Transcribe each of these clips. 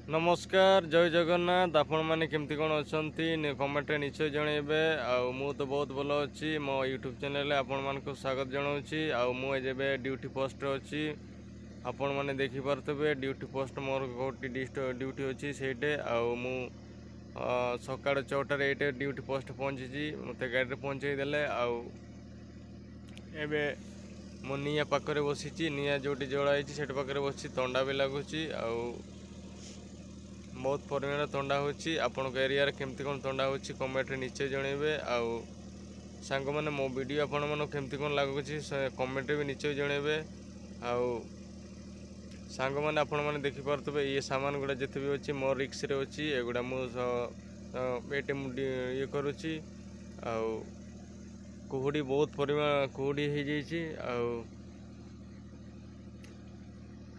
नमस्कार जय जगन्नाथ आपण मैंने केमती कौन अच्छा कमेंट निश्चय जनइबे मु तो बहुत भल अच्छी मो यूट्यूब चैनल आपण मान स्वागत जनाऊँगी मुझे ड्यूटी पोस्ट अच्छी आपण मैंने देखिपे ड्यूटी पोस्ट मोर गोटे ड्यूटी अच्छी से मु सका 6टार ये ड्यूटी पोस्ट पहुँची मत गाड़ी पहुँचे देले एबे मो निया पाखे बसी निया जो जड़ाई से पाखे बस थंडा भी लगुच बहुत परिमाण थंडा होची आपण एरिया केमती कौन थंडा होची कमेंट निश्चय जनइबे सांग मैंने मो वीडियो आपण मन केमती कौन लगुच कमेंट भी निश्चय जनइबे सांग मैंने आपण मैंने देखिपे ये सामान गुड़ा जिते भी अच्छी मो रिक्स रे अच्छी एगुड़ा मुझे ये करुच्ची कुहुड़ी बहुत परिमाण कुहुड़ी हो जाइए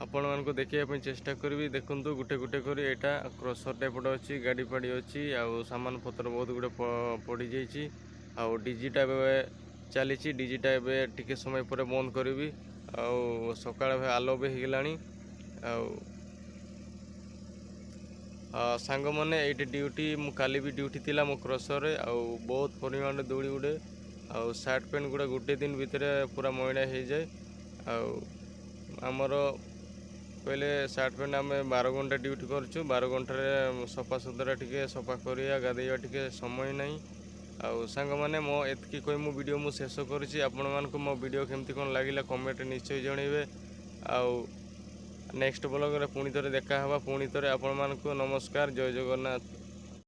आपण मानक देखिए चेष्टा करी देखु गुटे गुटे कर यहाँ क्रसर टाइप अच्छी गाड़ी फाड़ी अच्छी सामान पत्र बहुत गुड़े पड़ जाइए डीजीटा चली डीजीटा टिके समय पर बंद करी सका आलो भी होगला सांग मैंने ये ड्यूटी काली भी ड्यूटी थिला मो क्रसर बहुत परिमाण दौड़ी उड़े सार्ट पैंट गुड़ा गोटे दिन भितर पूरा मैला हो जाए आमर पहले सार्ट पैंट आम 12 घंटा ड्यूटी करूँ 12 घंटे सफा सुतरा टे सफा करिया गाधेया टे समय नहीं सांग मैंने मो एतकी कही मो वीडियो मु शेष करुँची आपण मानक मो वीडियो केमती कौन लगिला कमेंट निश्चय जनइबे नेक्स्ट ब्लॉग रे पुणी थरे देखा हवा पुणी थरे आपण मानक नमस्कार जय जगन्नाथ।